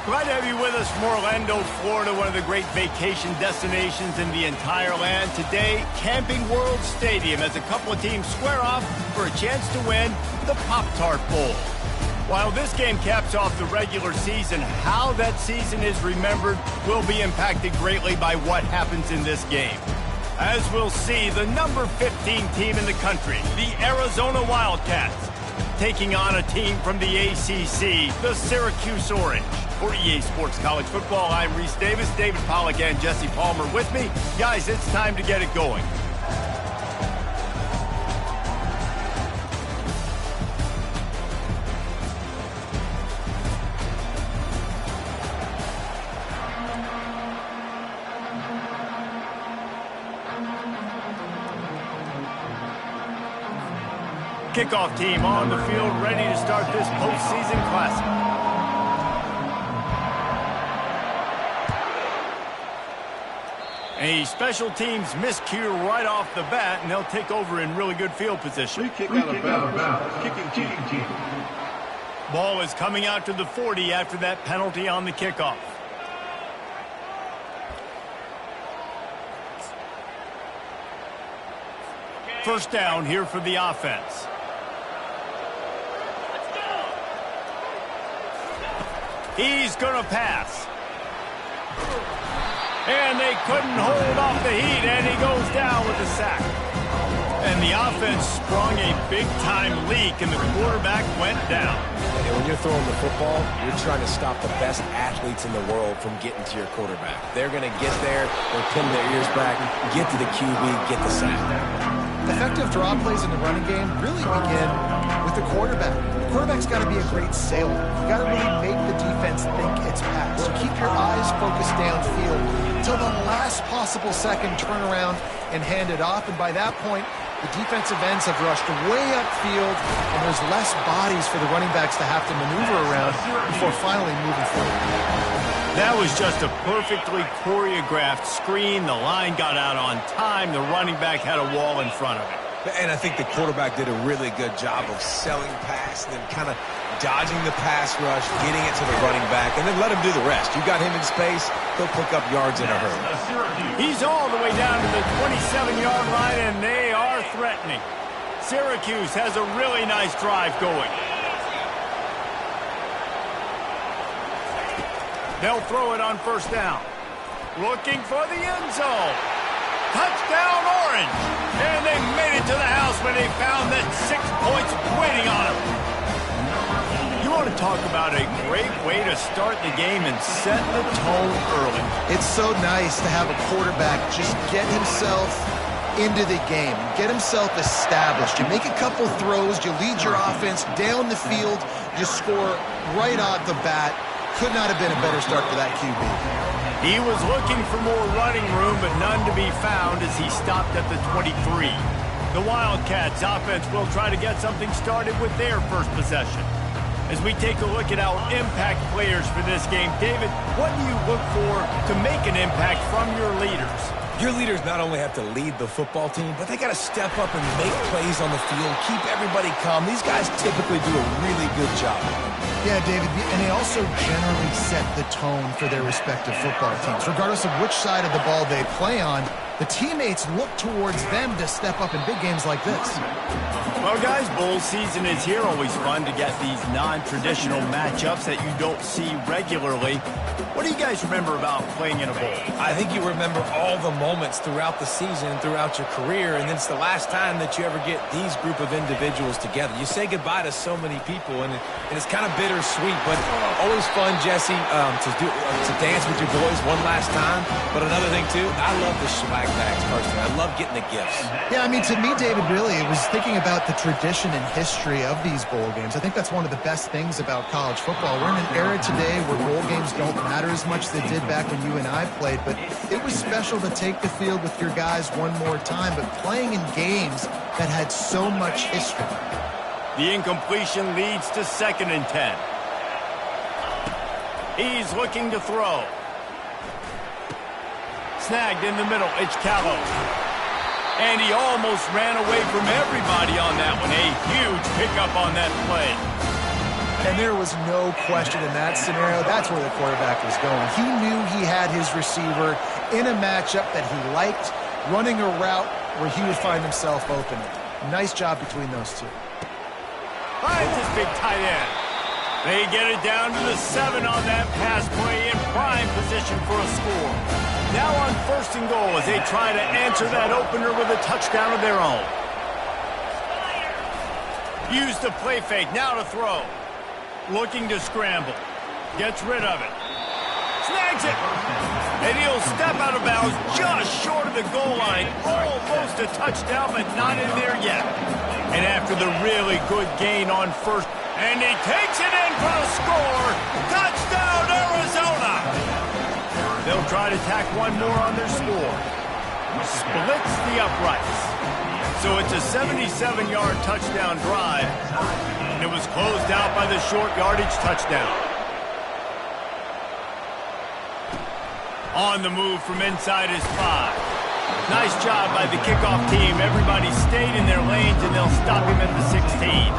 Glad to have you with us from Orlando, Florida, one of the great vacation destinations in the entire land. Today, Camping World Stadium as a couple of teams square off for a chance to win the Pop-Tart Bowl. While this game caps off the regular season, how that season is remembered will be impacted greatly by what happens in this game. As we'll see, the number 15 team in the country, the Arizona Wildcats, taking on a team from the ACC, the Syracuse Orange. For EA Sports College Football, I'm Reese Davis, David Pollack, and Jesse Palmer with me. Guys, it's time to get it going. Kickoff team on the field, ready to start this postseason classic. A special teams miscue right off the bat, and they'll take over in really good field position. Free kick out of bounds. Kicking team. Ball is coming out to the 40 after that penalty on the kickoff. First down here for the offense. He's going to pass. And they couldn't hold off the heat, and he goes down with a sack. And the offense sprung a big-time leak, and the quarterback went down. And when you're throwing the football, you're trying to stop the best athletes in the world from getting to your quarterback. They're going to get there, they'll pin their ears back, get to the QB, get the sack. Effective draw plays in the running game really begin with the quarterback. The quarterback's got to be a great sailor. You got to really make the defense think it's pass. So keep your eyes focused downfield until the last possible second, turn around and hand it off. And by that point, the defensive ends have rushed way upfield, and there's less bodies for the running backs to have to maneuver around before finally moving forward. That was just a perfectly choreographed screen. The line got out on time. The running back had a wall in front of it. And I think the quarterback did a really good job of selling pass and then kind of dodging the pass rush, getting it to the running back, and then let him do the rest. You got him in space, he'll pick up yards in a hurry. He's all the way down to the 27-yard line, and they are threatening. Syracuse has a really nice drive going. They'll throw it on first down. Looking for the end zone. Touchdown, Orange. And they made it to the house when they found that 6 points waiting on them. You want to talk about a great way to start the game and set the tone early. It's so nice to have a quarterback just get himself into the game, get himself established. You make a couple throws, you lead your offense down the field, you score right off the bat. Could not have been a better start for that QB. He was looking for more running room, but none to be found as he stopped at the 23. The Wildcats offense will try to get something started with their first possession. As we take a look at our impact players for this game, David, what do you look for to make an impact from your leaders? Your leaders not only have to lead the football team, but they got to step up and make plays on the field, keep everybody calm. These guys typically do a really good job. Yeah, David, and they also generally set the tone for their respective football teams. Regardless of which side of the ball they play on, the teammates look towards them to step up in big games like this. Well, guys, bowl season is here. Always fun to get these non-traditional matchups that you don't see regularly. What do you guys remember about playing in a bowl? I think you remember all the moments throughout the season, throughout your career, and it's the last time that you ever get these group of individuals together. You say goodbye to so many people, and it's kind of bittersweet, but always fun, Jesse, to dance with your boys one last time. But another thing, too, I love the swag bags, personally. I love getting the gifts. Yeah, I mean, to me, David, really, it was thinking about the tradition and history of these bowl games. I think that's one of the best things about college football. We're in an era today where bowl games don't matter as much as they did back when you and I played, but it was special to take the field with your guys one more time, but playing in games that had so much history. The incompletion leads to 2nd and 10. He's looking to throw. Snagged in the middle, it's Callow. And he almost ran away from everybody on that one. A huge pickup on that play. And there was no question in that scenario. That's where the quarterback was going. He knew he had his receiver in a matchup that he liked, running a route where he would find himself open. Nice job between those two. Finds his big tight end. They get it down to the 7 on that pass play in prime position for a score. Now on 1st and goal as they try to answer that opener with a touchdown of their own. Use the play fake, now to throw. Looking to scramble. Gets rid of it. Snags it. And he'll step out of bounds just short of the goal line. Almost a touchdown, but not in there yet. And after the really good gain on 1st, and he takes it in for the score. Touchdown, Arizona. They'll try to tack one more on their score. Splits the uprights. So it's a 77-yard touchdown drive. And it was closed out by the short yardage touchdown. On the move from inside his 5. Nice job by the kickoff team. Everybody stayed in their lanes, and they'll stop him at the 16.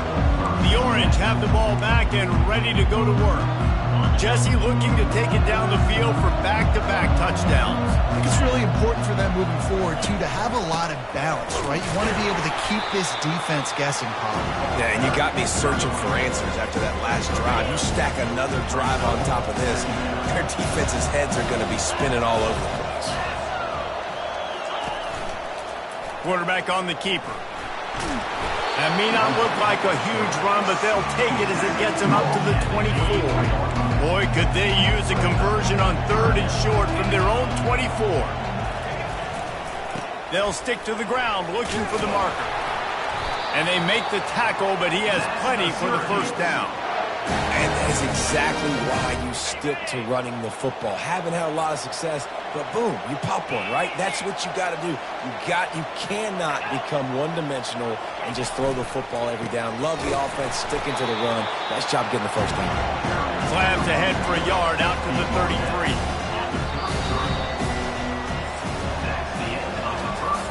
The Orange have the ball back and ready to go to work. Jesse looking to take it down the field for back-to-back touchdowns. I think it's really important for them moving forward, too, to have a lot of balance, right? You want to be able to keep this defense guessing, Paul. Yeah, and you got me searching for answers after that last drive. You stack another drive on top of this, their defense's heads are going to be spinning all over the place. Quarterback on the keeper. That may not look like a huge run, but they'll take it as it gets them up to the 24. Boy, could they use a conversion on 3rd and short from their own 24. They'll stick to the ground looking for the marker. And they make the tackle, but he has plenty for the 1st down. And that is exactly why you stick to running the football. Haven't had a lot of success, but boom, you pop one, right? That's what you got to do. You cannot become one-dimensional and just throw the football every down. Love the offense, sticking to the run. Nice job getting the 1st down. Slams ahead for a yard out to the 33.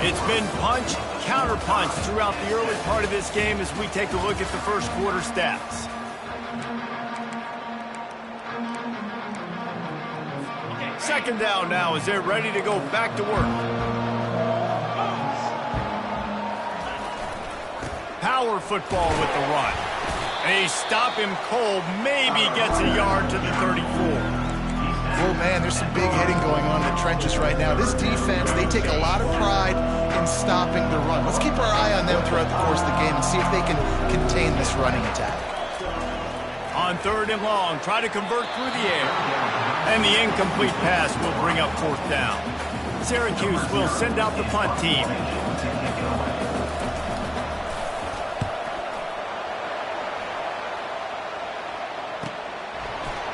It's been punch, counter punch throughout the early part of this game as we take a look at the 1st quarter stats. Second down now as they're ready to go back to work. Power football with the run. They stop him cold, maybe gets a yard to the 34. Oh, man, there's some big hitting going on in the trenches right now. This defense, they take a lot of pride in stopping the run. Let's keep our eye on them throughout the course of the game and see if they can contain this running attack. On 3rd and long, try to convert through the air. And the incomplete pass will bring up 4th down. Syracuse will send out the punt team.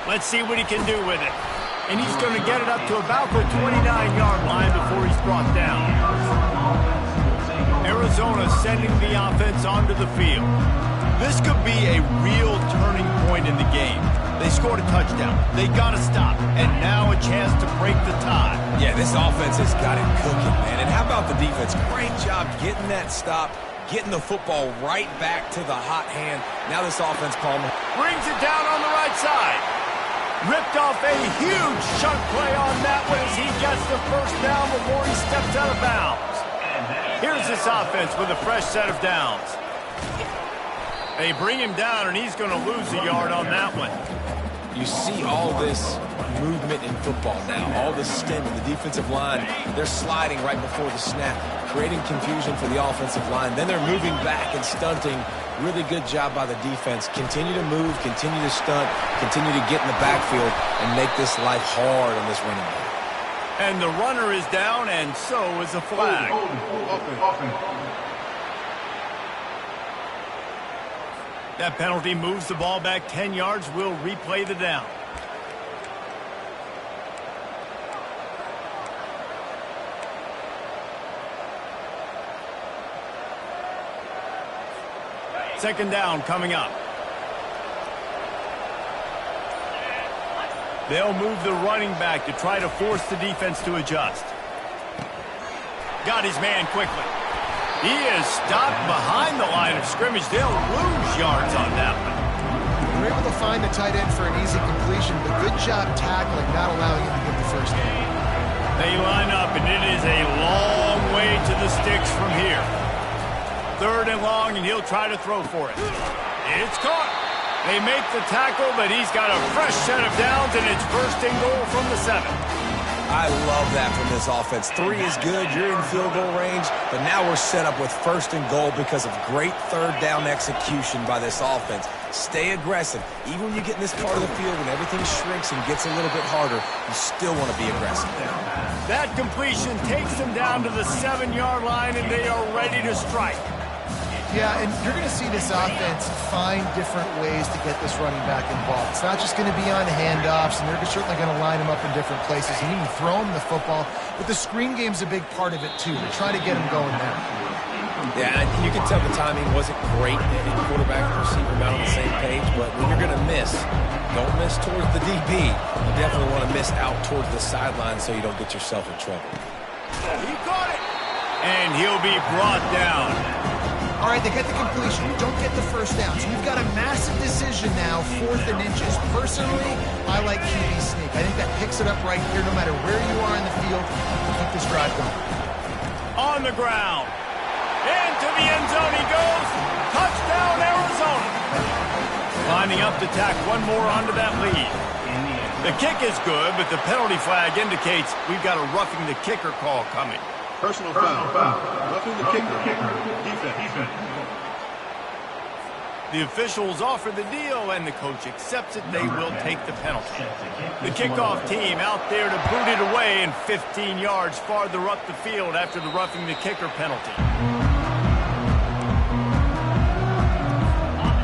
Let's see what he can do with it. And he's going to get it up to about the 29-yard line before he's brought down. Arizona sending the offense onto the field. This could be a real turning point in the game. They scored a touchdown. They got to stop. And now a chance to break the tie. Yeah, this offense has got it cooking, man. And how about the defense? Great job getting that stop, getting the football right back to the hot hand. Now this offense, Palmer, brings it down on the right side. Ripped off a huge chunk play on that one as he gets the 1st down before he steps out of bounds. Here's this offense with a fresh set of downs. They bring him down, and he's going to lose a yard on that one. You see all this movement in football now, all the stemming, the defensive line, they're sliding right before the snap, creating confusion for the offensive line. Then they're moving back and stunting. Really good job by the defense. Continue to move, continue to stunt, continue to get in the backfield and make this life hard on this running back. And the runner is down, and so is a flag. That penalty moves the ball back 10 yards. We'll replay the down. Second down coming up. They'll move the running back to try to force the defense to adjust. Got his man quickly. He is stopped behind the line of scrimmage. They'll lose yards on that one. They were able to find the tight end for an easy completion, but good job tackling, not allowing him to get the first down. They line up, and it is a long way to the sticks from here. 3rd and long, and he'll try to throw for it. It's caught. They make the tackle, but he's got a fresh set of downs, and it's 1st and goal from the 7. I love that from this offense. 3 is good. You're in field goal range, but now we're set up with 1st and goal because of great 3rd down execution by this offense. Stay aggressive. Even when you get in this part of the field and everything shrinks and gets a little bit harder, you still want to be aggressive. That completion takes them down to the 7-yard line, and they are ready to strike. Yeah, and you're going to see this offense find different ways to get this running back involved. It's not just going to be on handoffs, and they're certainly going to line him up in different places and even throw him the football. But the screen game's a big part of it, too. They're trying to get him going there. Yeah, and you can tell the timing wasn't great. And quarterback and receiver not on the same page, but when you're going to miss, don't miss towards the DB. You definitely want to miss out towards the sideline so you don't get yourself in trouble. He caught it, and he'll be brought down. All right, they get the completion. Don't get the first down. So you've got a massive decision now, 4th and inches. Personally, I like QB sneak. I think that picks it up right here no matter where you are in the field to keep this drive going. On the ground. Into the end zone he goes. Touchdown, Arizona. Lining up to tack one more onto that lead. The kick is good, but the penalty flag indicates we've got a roughing the kicker call coming. Personal foul. Roughing the kicker. Defense. The officials offer the deal, and the coach accepts it. They will take the penalty. The kickoff team out there to boot it away, and 15 yards farther up the field after the roughing the kicker penalty.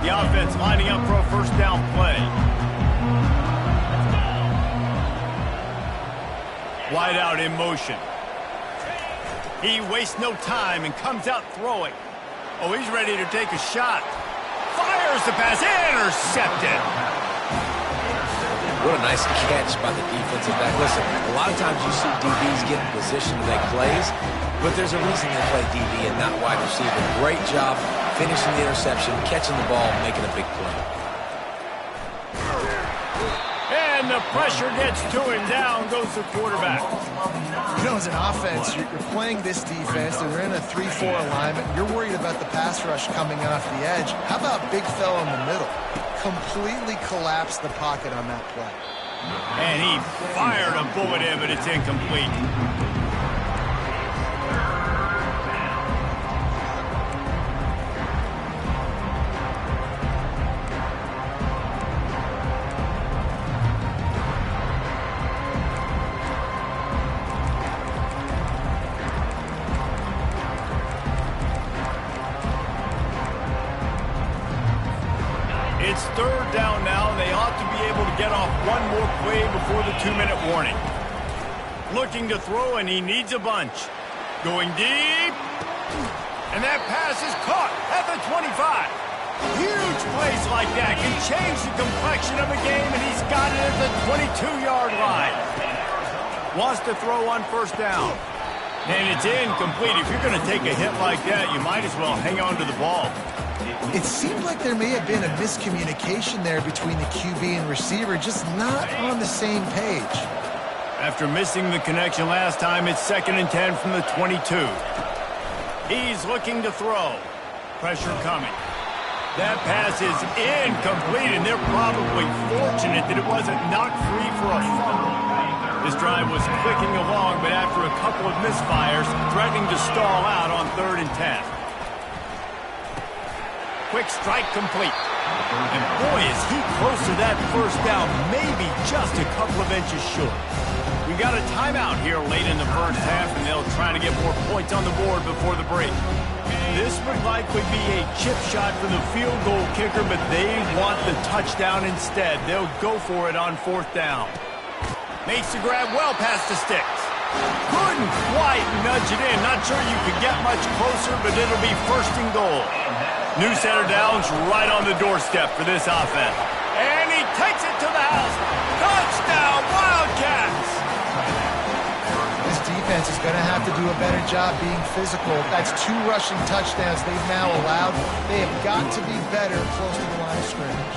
The offense lining up for a 1st down play. Wide out in motion. He wastes no time and comes out throwing. Oh, he's ready to take a shot. Fires the pass. Intercepted. What a nice catch by the defensive back. Listen, a lot of times you see DBs get in position to make plays, but there's a reason they play DB and not wide receiver. Great job finishing the interception, catching the ball, making a big play. And the pressure gets to him. Down goes the quarterback. You know, as an offense, you're playing this defense, and they're in a 3-4 alignment. You're worried about the pass rush coming off the edge. How about big fella in the middle? Completely collapsed the pocket on that play. And he fired a bullet in, but it's incomplete. It's 3rd down now, and they ought to be able to get off one more play before the 2-minute warning. Looking to throw, and he needs a bunch. Going deep. And that pass is caught at the 25. Huge plays like that can change the complexion of a game, and he's got it at the 22-yard line. Wants to throw on 1st down. And it's incomplete. If you're going to take a hit like that, you might as well hang on to the ball. It seemed like there may have been a miscommunication there between the QB and receiver, just not on the same page. After missing the connection last time, it's 2nd and 10 from the 22. He's looking to throw. Pressure coming. That pass is incomplete, and they're probably fortunate that it wasn't knocked free for a fumble. This drive was clicking along, but after a couple of misfires, threatening to stall out on 3rd and 10. Quick strike complete. And boy, is he close to that 1st down, maybe just a couple of inches short. We got a timeout here late in the 1st half, and they'll try to get more points on the board before the break. This would likely be a chip shot for the field goal kicker, but they want the touchdown instead. They'll go for it on 4th down. Makes the grab well past the sticks. Couldn't quite nudge it in. Not sure you could get much closer, but it'll be 1st and goal. New set of downs right on the doorstep for this offense. And he takes it to the house. Touchdown, Wildcats! This defense is going to have to do a better job being physical. That's 2 rushing touchdowns they've now allowed. They have got to be better close to the line of scrimmage.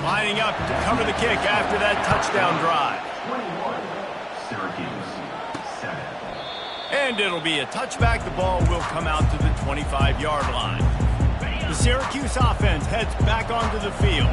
Lining up to cover the kick after that touchdown drive. 21, Syracuse, 7. And it'll be a touchback. The ball will come out to the 25-yard line. The Syracuse offense heads back onto the field.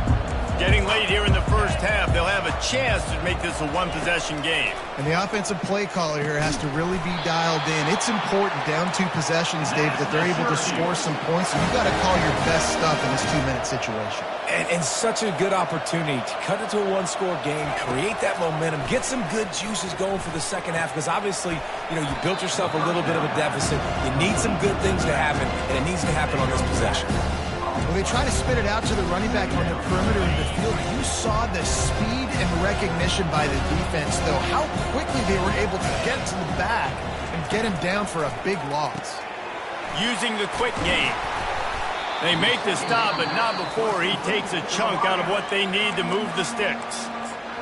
Getting late here in the first half, they'll have a chance to make this a one-possession game. And the offensive play caller here has to really be dialed in. It's important down 2 possessions, David, that they're able to score some points. So you've got to call your best stuff in this 2-minute situation. And such a good opportunity to cut it to a one-score game, create that momentum, get some good juices going for the second half, because obviously, you know, you built yourself a little bit of a deficit. You need some good things to happen, and it needs to happen on this possession. When they try to spit it out to the running back on the perimeter of the field, you saw the speed and recognition by the defense, though, how quickly they were able to get to the back and get him down for a big loss. Using the quick game. They make the stop, but not before he takes a chunk out of what they need to move the sticks.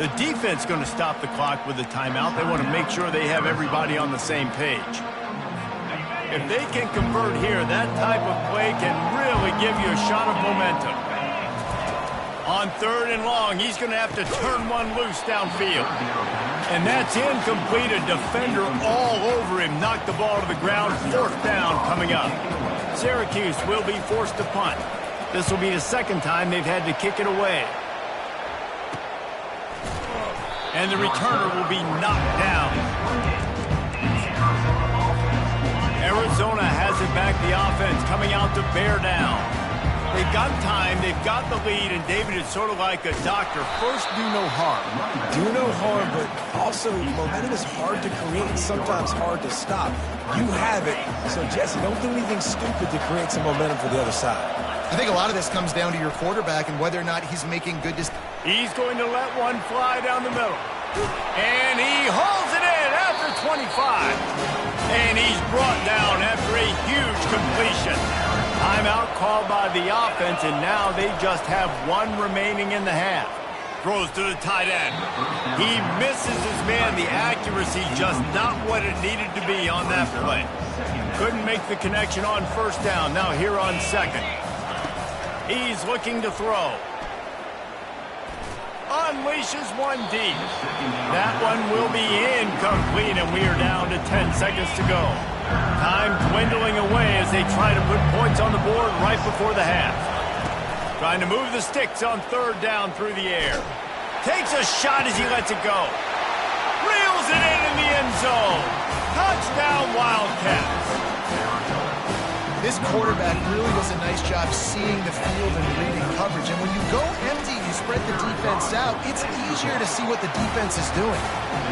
The defense going to stop the clock with a timeout. They want to make sure they have everybody on the same page. If they can convert here, that type of play can really give you a shot of momentum. On 3rd and long, he's going to have to turn one loose downfield. And that's incomplete. A defender all over him. Knocked the ball to the ground. 4th down coming up. Syracuse will be forced to punt. This will be the 2nd time they've had to kick it away. And the returner will be knocked down. Arizona has it back, the offense coming out to bear down. They've got time, they've got the lead, and David, is sort of like a doctor. First, do no harm. Do no harm, but also momentum is hard to create, sometimes hard to stop. You have it, so Jesse, don't do anything stupid to create some momentum for the other side. I think a lot of this comes down to your quarterback and whether or not he's making good decisions. He's going to let one fly down the middle. And he hauls it in after 25. And he's brought down after a huge completion. Timeout called by the offense, and now they just have 1 remaining in the half. Throws to the tight end. He misses his man. The accuracy just not what it needed to be on that play. Couldn't make the connection on 1st down. Now here on 2nd. He's looking to throw. Unleashes one deep. That one will be incomplete, and we are down to 10 seconds to go. Time dwindling away as they try to put points on the board right before the half. Trying to move the sticks on 3rd down through the air. Takes a shot as he lets it go. Reels it in the end zone. Touchdown, Wildcats. This quarterback really does a nice job seeing the field and reading coverage. And when you go empty, you spread the defense out, it's easier to see what the defense is doing.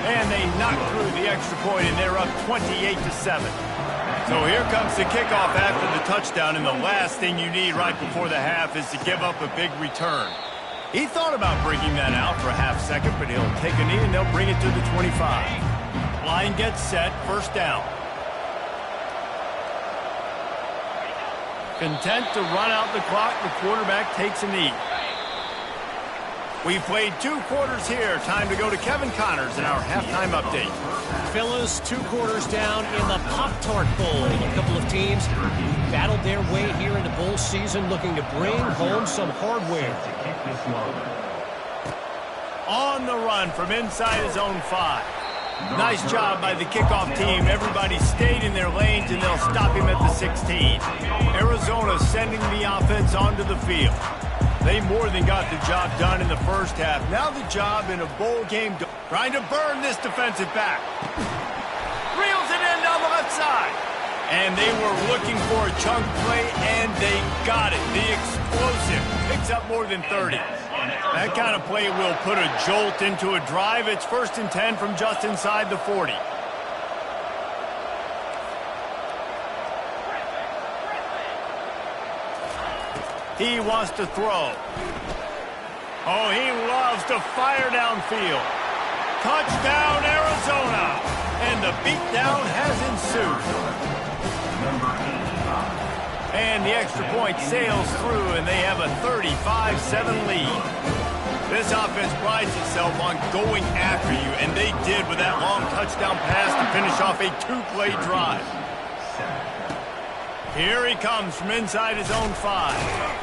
And they knock through the extra point, and they're up 28-7. So here comes the kickoff after the touchdown, and the last thing you need right before the half is to give up a big return. He thought about bringing that out for a half second, but he'll take a knee, and they'll bring it to the 25. Line gets set, 1st down. Content to run out the clock, the quarterback takes a knee. We played 2 quarters here. Time to go to Kevin Connors in our halftime update. Fellas, 2 quarters down in the Pop-Tart Bowl. A couple of teams battled their way here in the bowl season, looking to bring home some hardware. On the run from inside his own 5. Nice job by the kickoff team. Everybody stayed in their lanes, and they'll stop him at the 16. Arizona sending the offense onto the field. They more than got the job done in the first half. Now the job in a bowl game, trying to burn this defensive back. Reels it in down the left side. And they were looking for a chunk play, and they got it. The explosive picks up more than 30. That kind of play will put a jolt into a drive. It's 1st and 10 from just inside the 40. He wants to throw. Oh, he loves to fire downfield. Touchdown, Arizona. And the beatdown has ensued. And the extra point sails through, and they have a 35-7 lead. This offense prides itself on going after you, and they did with that long touchdown pass to finish off a 2-play drive. Here he comes from inside his own 5.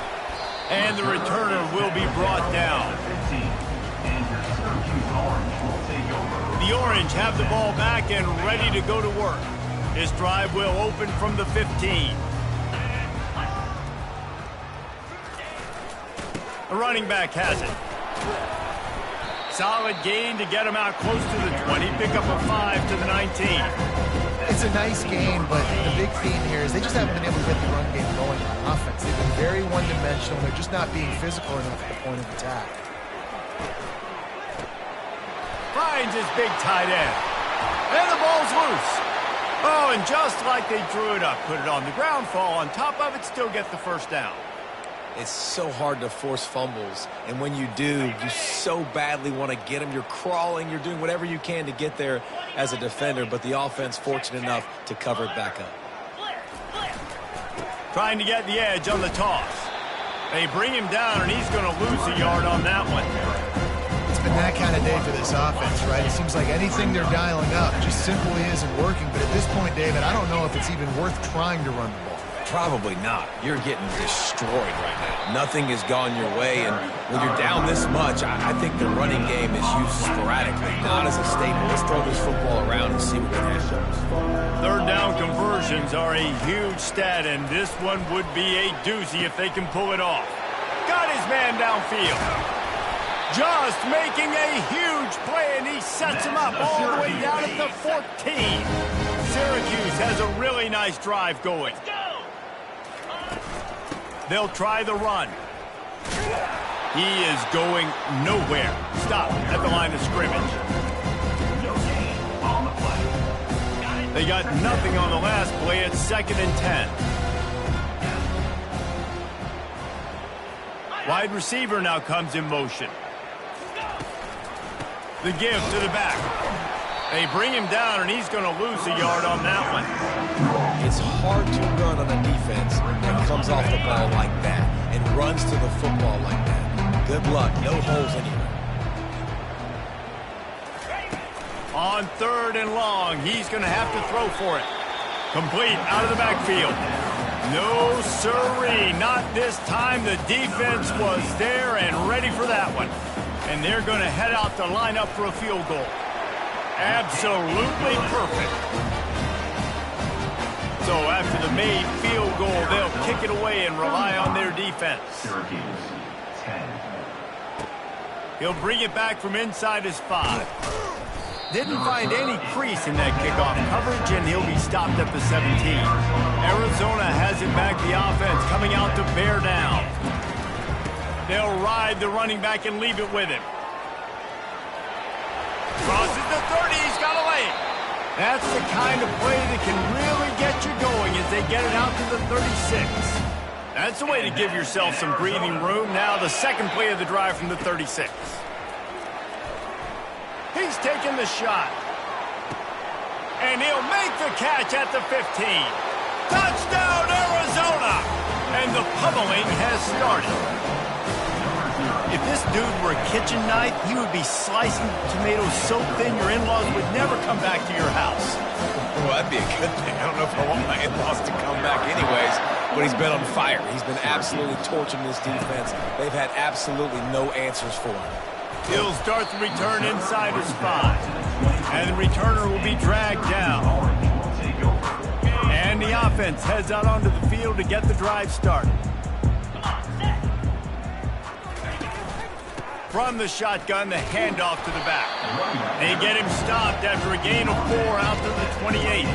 And the returner will be brought down. The Orange have the ball back and ready to go to work. This drive will open from the 15. The running back has it. Solid gain to get him out close to the 20. Pick up a 5 to the 19. It's a nice game, but the big theme here is they just haven't been able to get the run game going on offense. They've been very one-dimensional. They're just not being physical enough at the point of attack. Finds his big tight end. And the ball's loose. Oh, and just like they drew it up, put it on the ground, fall on top of it, still get the first down. It's so hard to force fumbles, and when you do, you so badly want to get them. You're crawling, you're doing whatever you can to get there as a defender, but the offense fortunate enough to cover it back up. Trying to get the edge on the toss. They bring him down, and he's going to lose a yard on that one. It's been that kind of day for this offense, right? It seems like anything they're dialing up just simply isn't working, but at this point, David, I don't know if it's even worth trying to run the ball. Probably not. You're getting destroyed right now. Nothing has gone your way, and when you're down this much, I think the running game is used sporadically, not as a staple. Let's throw this football around and see what can happen. Third down conversions are a huge stat, and this one would be a doozy if they can pull it off. Got his man downfield. Just making a huge play, and he sets him up all the way down at the 14. Syracuse has a really nice drive going. They'll try the run. He is going nowhere. Stop at the line of scrimmage. They got nothing on the last play. It's 2nd and 10. Wide receiver now comes in motion. The give to the back. They bring him down, and he's going to lose a yard on that one. It's hard to run on a defense that comes off the ball like that and runs to the football like that. Good luck. No holes anywhere. On 3rd and long, he's going to have to throw for it. Complete out of the backfield. No sirree, not this time. The defense was there and ready for that one. And they're going to head out to line up for a field goal. Absolutely perfect. So after the made field goal, they'll kick it away and rely on their defense. Syracuse, 10. He'll bring it back from inside his 5. Didn't find any crease in that kickoff coverage, and he'll be stopped at the 17. Arizona has it back, the offense coming out to bear down. They'll ride the running back and leave it with him. Crosses the 30, he's got a lane. That's the kind of play that can really get you going as they get it out to the 36. That's a way to give yourself some breathing room. Now the second play of the drive from the 36. He's taking the shot. And he'll make the catch at the 15. Touchdown, Arizona! And the pummeling has started. If this dude were a kitchen knife, he would be slicing tomatoes so thin your in-laws would never come back to your house. Well, that'd be a good thing. I don't know if I want my in-laws to come back anyways, but he's been on fire. He's been absolutely torching this defense. They've had absolutely no answers for him. He'll start the return inside his 5. And the returner will be dragged down. And the offense heads out onto the field to get the drive started. From the shotgun, the handoff to the back. They get him stopped after a gain of 4 out to the 28.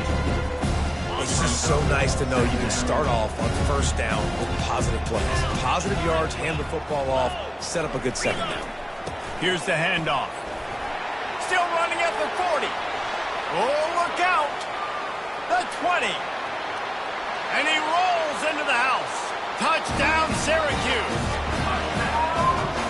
It's just so nice to know you can start off on first down with positive plays. Positive yards, hand the football off, set up a good second down. Here's the handoff. Still running at the 40. Oh, look out. The 20. And he rolls into the house. Touchdown, Syracuse.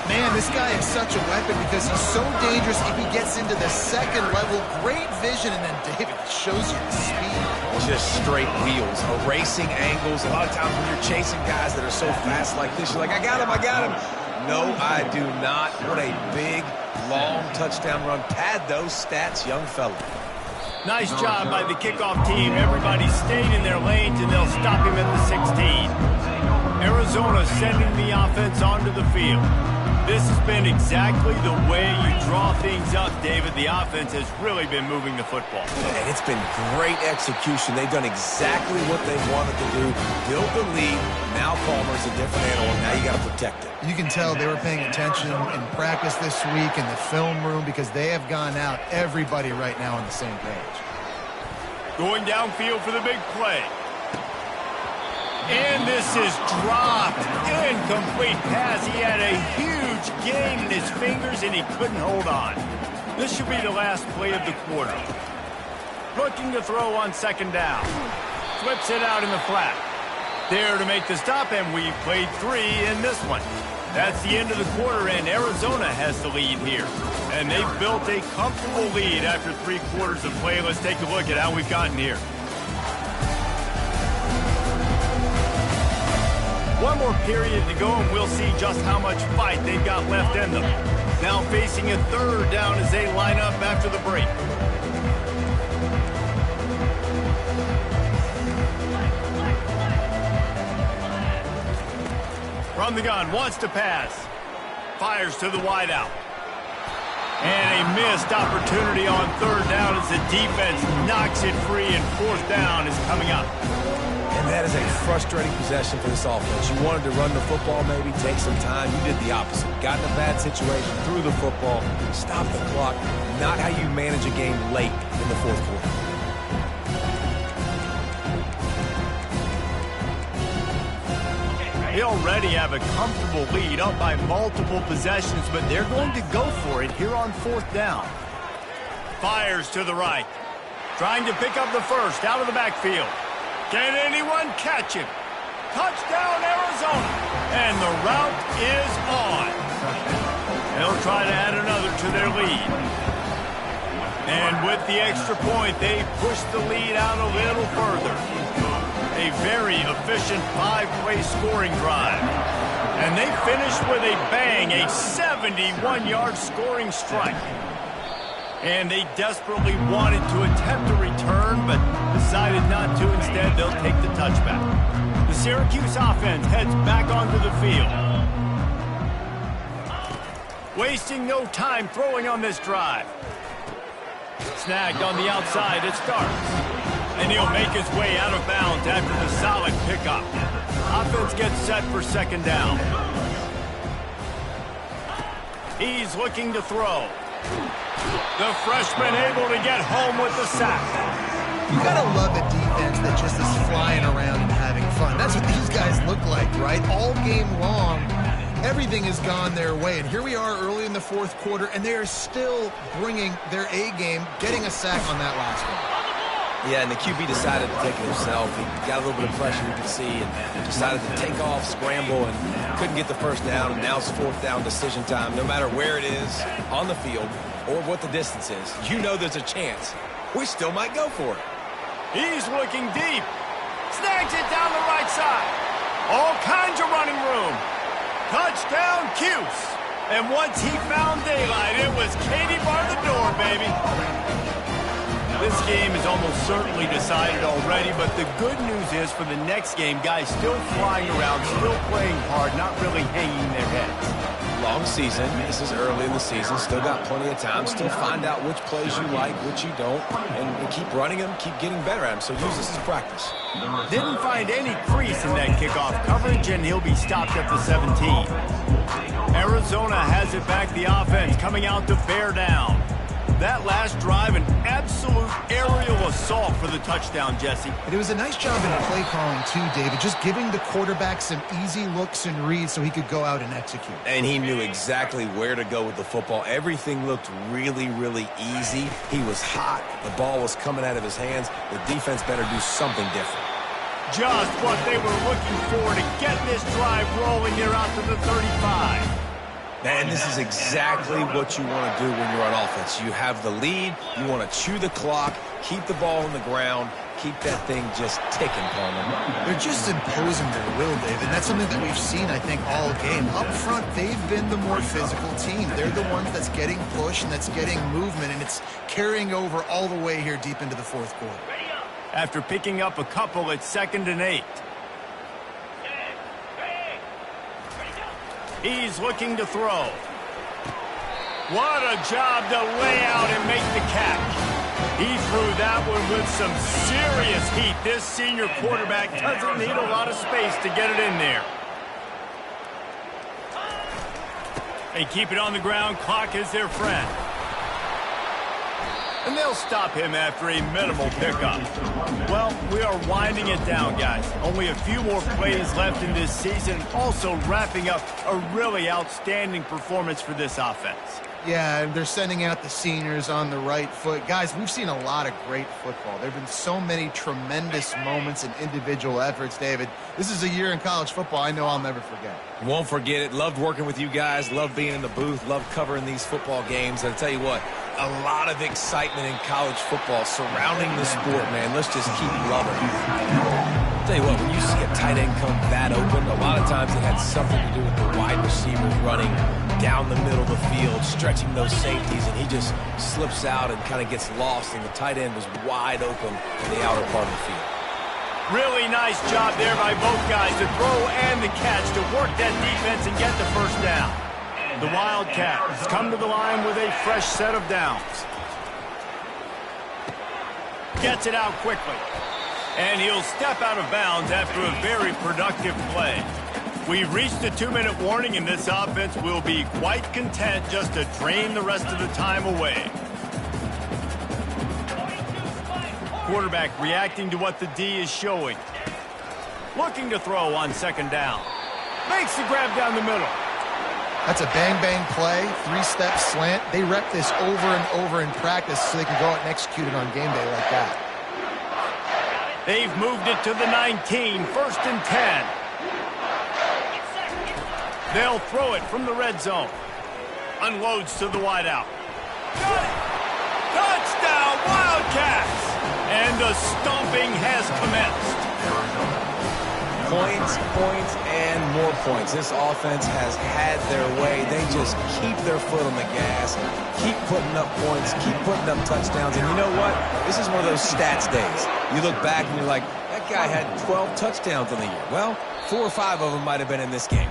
Man, this guy is such a weapon because he's so dangerous if he gets into the second level. Great vision, and then David shows you the speed. Just straight wheels, erasing angles. A lot of times when you're chasing guys that are so fast like this, you're like, I got him, I got him. No, I do not. What a big, long touchdown run. Pad those stats, young fella. Nice job by the kickoff team. Everybody stayed in their lanes, and they'll stop him at the 16. Arizona sending the offense onto the field. This has been exactly the way you draw things up, David. The offense has really been moving the football. And it's been great execution. They've done exactly what they wanted to do. Build the lead. Now Palmer's a different animal. Now you got to protect it. You can tell they were paying attention in practice this week in the film room because they have gone out, everybody right now on the same page. Going downfield for the big play. And this is dropped. Incomplete pass. He had a huge gain in his fingers, and he couldn't hold on. This should be the last play of the quarter. Looking to throw on second down. Flips it out in the flat. There to make the stop, and we've played 3 in this one. That's the end of the quarter, and Arizona has the lead here. And they've built a comfortable lead after 3 quarters of play. Let's take a look at how we've gotten here. One more period to go, and we'll see just how much fight they've got left in them. Now facing a third down as they line up after the break. From the gun, wants to pass. Fires to the wideout. And a missed opportunity on third down as the defense knocks it free, and fourth down is coming up. And that is a frustrating possession for this offense. You wanted to run the football, maybe take some time. You did the opposite. Got in a bad situation, threw the football, stopped the clock. Not how you manage a game late in the fourth quarter. They already have a comfortable lead, up by multiple possessions, but they're going to go for it here on fourth down. Fires to the right. Trying to pick up the first out of the backfield. Can anyone catch him? Touchdown, Arizona. And the route is on. They'll try to add another to their lead. And with the extra point, they push the lead out a little further. A very efficient 5-play scoring drive. And they finished with a bang, a 71-yard scoring strike. And they desperately wanted to attempt a return, but decided not to. Instead, they'll take the touchback. The Syracuse offense heads back onto the field. Wasting no time throwing on this drive. Snagged on the outside, it starts. And he'll make his way out of bounds after the solid pickup. Offense gets set for second down. He's looking to throw. The freshman able to get home with the sack. You gotta love a defense that just is flying around and having fun. That's what these guys look like, right? All game long, everything has gone their way. And here we are early in the fourth quarter, and they are still bringing their A game, getting a sack on that last one. Yeah, and the QB decided to take it himself. He got a little bit of pressure, you can see, and decided to take off, scramble, and couldn't get the first down. And now it's fourth down decision time. No matter where it is on the field or what the distance is, you know there's a chance. We still might go for it. He's looking deep. Snags it down the right side. All kinds of running room. Touchdown, Cuse. And once he found daylight, it was Katie bar the door, baby. This game is almost certainly decided already, but the good news is for the next game, guys still flying around, still playing hard, not really hanging their heads. Long season. This is early in the season. Still got plenty of time. Still find out which plays you like, which you don't, and keep running them, keep getting better at them. So use this as practice. Didn't find any crease in that kickoff coverage, and he'll be stopped at the 17. Arizona has it back, the offense coming out to bear down. That last drive, an absolute aerial assault for the touchdown, Jesse. And it was a nice job in play calling, too, David, just giving the quarterback some easy looks and reads so he could go out and execute. And he knew exactly where to go with the football. Everything looked really, really easy. He was hot. The ball was coming out of his hands. The defense better do something different. Just what they were looking for to get this drive rolling here out to the 35. Man, this is exactly what you want to do when you're on offense. You have the lead. You want to chew the clock, keep the ball on the ground, keep that thing just ticking, Palmer. They're just imposing their will, David. And that's something that we've seen, I think, all game. Up front, they've been the more physical team. They're the ones that's getting push and that's getting movement, and it's carrying over all the way here deep into the fourth quarter. After picking up a couple, it's 2nd and 8. He's looking to throw. What a job to lay out and make the catch. He threw that one with some serious heat. This senior quarterback doesn't need a lot of space to get it in there. They keep it on the ground. Clock is their friend. And they'll stop him after a minimal pickup. Well, we are winding it down, guys. Only a few more plays left in this season. Also wrapping up a really outstanding performance for this offense. Yeah, they're sending out the seniors on the right foot. Guys, we've seen a lot of great football. There have been so many tremendous moments and individual efforts, David. This is a year in college football I know I'll never forget. Won't forget it. Loved working with you guys. Loved being in the booth. Loved covering these football games. And I'll tell you what, a lot of excitement in college football surrounding the sport, man. Let's just keep loving it. I'll tell you what, when you see a tight end come that open, a lot of times it had something to do with the wide receivers running down the middle of the field, stretching those safeties, and he just slips out and kind of gets lost, and the tight end was wide open in the outer part of the field. Really nice job there by both guys, the throw and the catch to work that defense and get the first down. The Wildcats come to the line with a fresh set of downs. Gets it out quickly. And he'll step out of bounds after a very productive play. We've reached a 2-minute warning, and this offense will be quite content just to drain the rest of the time away. Quarterback reacting to what the D is showing. Looking to throw on second down. Makes the grab down the middle. That's a bang-bang play, 3-step slant. They rep this over and over in practice so they can go out and execute it on game day like that. They've moved it to the 19, 1st and 10. They'll throw it from the red zone. Unloads to the wideout. Got it! Touchdown, Wildcats! And the stomping has commenced. Points, points, and more points. This offense has had their way. They just keep their foot on the gas, keep putting up points, keep putting up touchdowns. And you know what? This is one of those stats days. You look back and you're like, that guy had 12 touchdowns in the year. Well, 4 or 5 of them might have been in this game.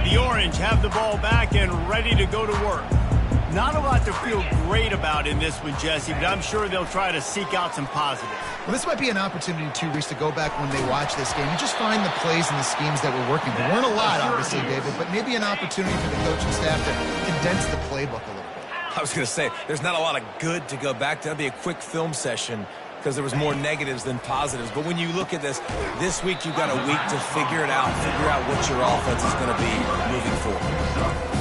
The Orange have the ball back and ready to go to work. Not a lot to feel great about in this one, Jesse, but I'm sure they'll try to seek out some positives. Well, this might be an opportunity, too, Reese, to go back when they watch this game and just find the plays and the schemes that were working. There weren't a lot, obviously, David, but maybe an opportunity for the coaching staff to condense the playbook a little bit. I was going to say, there's not a lot of good to go back to. That'd be a quick film session because there was more negatives than positives. But when you look at this week you've got a week to figure it out, figure out what your offense is going to be moving forward.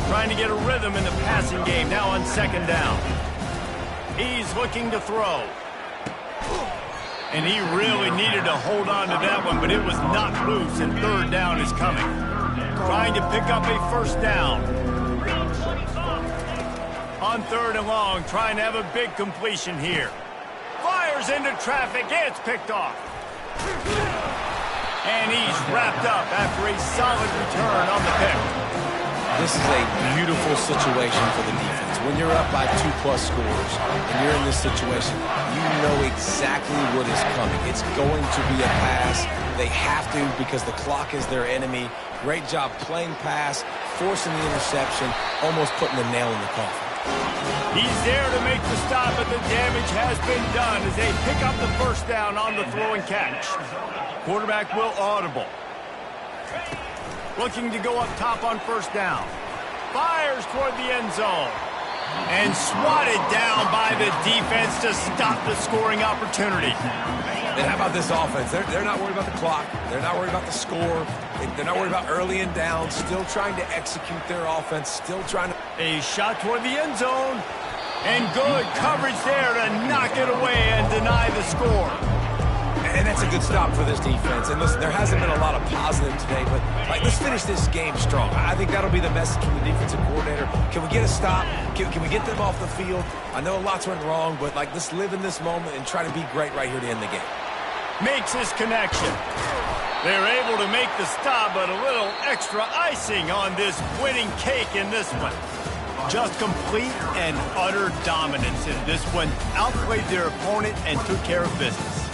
Trying to get a rhythm in the passing game now on second down. He's looking to throw. And he really needed to hold on to that one, but it was not loose, and third down is coming. Trying to pick up a first down. On 3rd and long, trying to have a big completion here. Fires into traffic, it's picked off. And he's wrapped up after a solid return on the pick. This is a beautiful situation for the defense. When you're up by 2+ scores and you're in this situation, you know exactly what is coming. It's going to be a pass. They have to because the clock is their enemy. Great job playing pass, forcing the interception, almost putting the nail in the coffin. He's there to make the stop, but the damage has been done as they pick up the first down on the throw and catch. Quarterback will audible. Looking to go up top on first down. Fires toward the end zone. And swatted down by the defense to stop the scoring opportunity. And how about this offense? They're not worried about the clock. They're not worried about the score. They're not worried about early and down. Still trying to execute their offense. Still trying to... A shot toward the end zone. And good coverage there to knock it away and deny the score. And that's a good stop for this defense. And listen, there hasn't been a lot of positive today, but let's finish this game strong. I think that'll be the message from the defensive coordinator. Can we get a stop? Can we get them off the field? I know lots went wrong, but let's live in this moment and try to be great right here to end the game. Makes his connection. They're able to make the stop, but a little extra icing on this winning cake in this one. Just complete and utter dominance in this one. Outplayed their opponent and took care of business.